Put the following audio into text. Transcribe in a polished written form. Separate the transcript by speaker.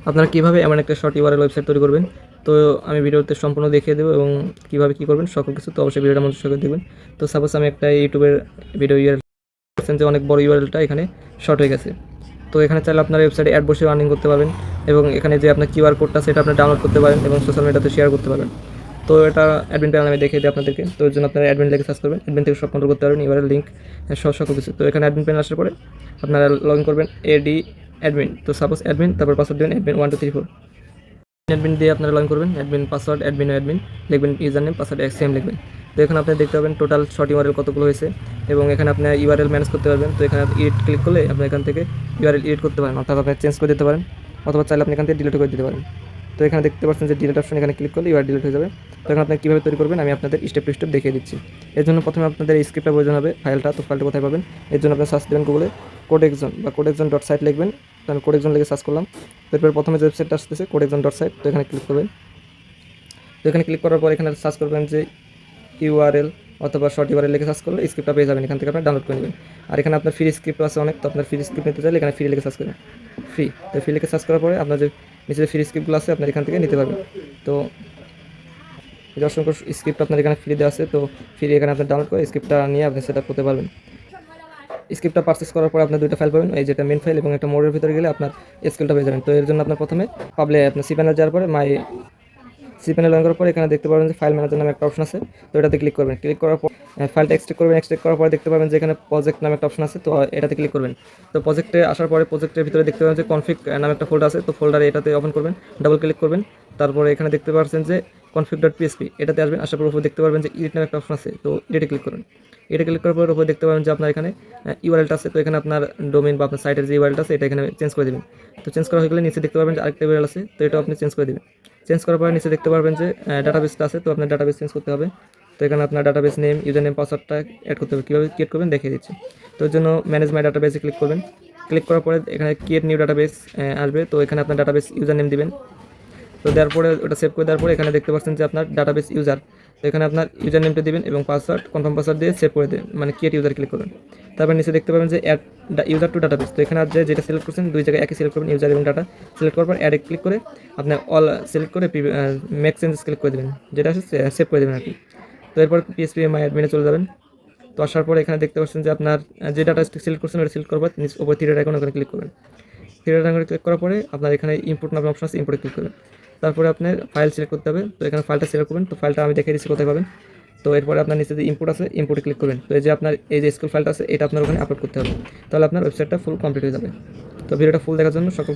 Speaker 1: আপনারা কীভাবে এমন একটা শর্ট ইউআরএল ওয়েবসাইট তৈরি করবেন, তো আমি ভিডিওতে সম্পূর্ণ দেখিয়ে দেবো এবং কীভাবে কী করবেন সকল কিছু। তো অবশ্যই ভিডিওটা মনোযোগ সহকারে দেখবেন। তো সাপোজ আমি একটা ইউটিউবের ভিডিও ইউআরএল দেখছেন যে অনেক বড় ইউআরএলটা এখানে শর্ট হয়ে গেছে। তো এখানে চাইলে আপনার ওয়েবসাইটে অ্যাড বসে আর্নিং করতে পারবেন এবং এখানে যে আপনার কিউআর কোডটা সেটা আপনি ডাউনলোড করতে পারেন এবং সোশ্যাল মিডিয়াতে শেয়ার করতে পারবেন। তো এটা অ্যাডমিন প্যানেল আমি দেখিয়ে দিই আপনাদেরকে। তো এর জন্য আপনারা অ্যাডমিন লিখে সার্চ করবেন, অ্যাডমিন থেকে সব কন্ট্রোল করতে পারবেন, ইউআরএল লিঙ্ক সকল কিছু। তো এখানে অ্যাডমিন প্যানেল আসার পরে আপনারা লগ ইন করবেন এডি অ্যাডমিন। তো সাপোজ অ্যাডমিন, তারপর পাসওয়ার্ড দেবেন অ্যাডমিন 1 2 3 4। অ্যাডমিন দিয়ে আপনারা লগ ইন করবেন, অ্যাডমিন পাসওয়ার্ড অ্যাডমিন অ্যাডমিন লিখবেন, ইউজার নেম পাসওয়ার্ড সেম লিখবেন। তো এখানে আপনি দেখতে পাবেন টোটাল শর্ট ইউআরএল কতগুলো হয়েছে এবং এখানে আপনি ইউআরএল ম্যানেজ করতে পারবেন। তো এখানে এডিট ক্লিক করলে আপনি এখান থেকে ইউআরএল এডিট করতে পারেন, অর্থাৎ আপনি চেঞ্জ করে দিতে পারেন অথবা চাইলে আপনি এখান থেকে ডিলিট করে দিতে পারেন। তো এখানে দেখতে পাচ্ছেন যে ডিলিট অপশন, এখানে ক্লিক করলে ইউআর ডিলিট হয়ে যাবে। তো এখন আপনি কীভাবে তৈরি করবেন আমি আপনাদের স্টেপ টু স্টেপ দেখিয়ে দিচ্ছি। এর জন্য প্রথমে আপনাদের এই স্ক্রিপ্টটা প্রয়োজন হবে, ফাইলটা। তো ফাইলটা কোথায় পাবেন, এর জন্য আপনি সার্চ দেবেন গুগলে কোডেক্সজন বা codexion.site লিখবেন। তো আমি কোডেক্সজন লিখে সার্চ করলাম। তারপর প্রথমে যে ওয়েবসাইটটা আসতেছে codexion.site, তো এখানে ক্লিক করবেন। তো এখানে ক্লিক করার পর এখানে সার্চ করবেন যে ইউআরএল অথবা শর্ট ইউআরএল লিখে সার্চ করলে স্ক্রিপ্টটা পেয়ে যাবেন, এখান থেকে আপনি ডাউনলোড করে নেবেন। আর এখানে আপনার ফ্রি স্ক্রিপ্ট আছে অনেক, তো আপনার ফ্রি স্ক্রিপ্ট নিতে চাইলে এখানে ফ্রি লিখে সার্চ করবেন, ফ্রি। তো ফ্রি লিখে সার্চ করার পরে আপনার যে নিচে যে ফ্রি স্ক্রিপ্টগুলো আছে আপনার এখান থেকে নিতে পারবেন। তো এই অসংখ্য স্ক্রিপ্ট আপনার এখানে ফ্রি দেওয়া আছে, তো ফ্রি এখানে আপনি ডাউনলোড করে স্ক্রিপ্টটা নিয়ে আপনি সেট আপ করতে পারবেন। স্ক্রিপ্টটা পারচেস করার পর আপনার দুইটা ফাইল পাবেন, এই যেটা মেন ফাইল এবং একটা মোডের ভিতরে গেলে আপনার স্কেলটা পেয়ে যাবেন। তো এর জন্য আপনার প্রথমে আপনার সি প্যানেল যাওয়ার পরে সি প্যানেল অন করার পরে এখানে দেখতে পাবেন যে ফাইল ম্যানেজার নামে একটা অপশন আছে, তো এটাতে ক্লিক করবেন। ক্লিক করার পর ফাইলটা এক্সট্রাক্ট করবেন, এক্সট্রাক্ট করার পরে দেখতে পাবেন যে এখানে প্রজেক্ট নামে একটা অপশন আছে, তো এটাতে ক্লিক করবেন। তো প্রজেক্টে আসার পরে প্রজেক্টের ভিতরে দেখতে পাবেন যে কনফিগ নামে একটা ফোল্ডার আছে, তো ফোল্ডারে এটাতে ওপেন করবেন, ডাবল ক্লিক করবেন। তারপরে এখানে দেখতে পাচ্ছেন যে config.php, এটাতে আসবেন। আসার পর উপরে দেখতে পারবেন যে এডিট নামে একটা অপশন আছে, তো এডিটে ক্লিক করুন। এটা ক্লিক করার পর উপরে দেখতে পাবেন যে আপনার এখানে ইউআরএলটা আছে, তো এখানে আপনার ডোমেইন বা আপনার সাইটের যে ইউআরএলটা আছে এটা এখানে চেঞ্জ করে দেবেন। তো চেঞ্জ করা হয়ে গেলে নিচে দেখতে পাবেন যে আরেকটা ইউআরএল আছে, তো এটাও আপনি চেঞ্জ করে দেবেন। চেঞ্জ করার পরে নিচে দেখতে পারবেন যে ডাটাবেসটা আছে, তো আপনার ডাটাবেস চেঞ্জ করতে হবে। তো এখানে আপনার ডাটাবেস নেম, ইউজার নেম, পাসওয়ার্ডটা অ্যাড করতে হবে। কীভাবে ক্রিয়েট করবেন দেখিয়ে দিচ্ছি। তো এর জন্য ম্যানেজ মাই ডাটাবেসে ক্লিক করবেন। ক্লিক করার পরে এখানে ক্রিয়েট নিউ ডাটাবেস আসবে, তো এখানে আপনার ডাটাবেস ইউজার নেম দিবেন। তো দেওয়ার পরে ওটা সেভ করে দেওয়ার পরে এখানে দেখতে পাচ্ছেন যে আপনার ডাটাবেস ইউজার, তো এখানে আপনার ইউজার নেমটা দিবেন এবং পাসওয়ার্ড কনফার্ম পাসওয়ার্ড দিয়ে সেভ করে দেবেন, মানে ক্রিয়েট ইউজার ক্লিক করবেন। তারপর নিচে দেখতে পাবেন যে অ্যাড ইউজার টু ডাটাবেস, তো এখানে যেটা সিলেক্ট করছেন দুই জায়গায় একই সিলেক্ট করবেন, ইউজার এবং ডাটা সিলেক্ট করার পর অ্যাডে ক্লিক করে আপনার অল সিলেক্ট করে মেক চেঞ্জেস ক্লিক করে দেবেন, যেটা আছে সেভ করে দেবেন আর কি। তো এরপর পিএসপি মাই অ্যাডমিনে চলে যাবেন। তো আসার পরে এখানে দেখতে পাচ্ছেন যে আপনার যে ডাটা সিলেক্ট করছেন ওটা সিলেক্ট করবার উপর থ্রি ডট আইকন ওখানে ক্লিক করবেন। থ্রি ডট আইকনে ক্লিক করার পরে আপনার এখানে ইম্পোর্ট নামে অপশন আছে, ইম্পোর্টে ক্লিক করবেন। তারপরে আপনার ফাইল সিলেক্ট করতে হবে, তো এখানে ফাইলটা সিলেক্ট করবেন। তো ফাইলটা আমি দেখিয়ে দিচ্ছি কোথায় পাবেন। তো এরপরে আপনার নিচে যে ইম্পোর্ট আছে ইম্পোর্টে ক্লিক করবেন। তো এই যে আপনার এই যে স্কুল ফাইলটা আছে এটা আপনার ওখানে আপলোড করতে হবে, তাহলে আপনার ওয়েবসাইটটা ফুল কমপ্লিট হয়ে যাবে। তো ভিডিওটা ফুল দেখার জন্য সকলকে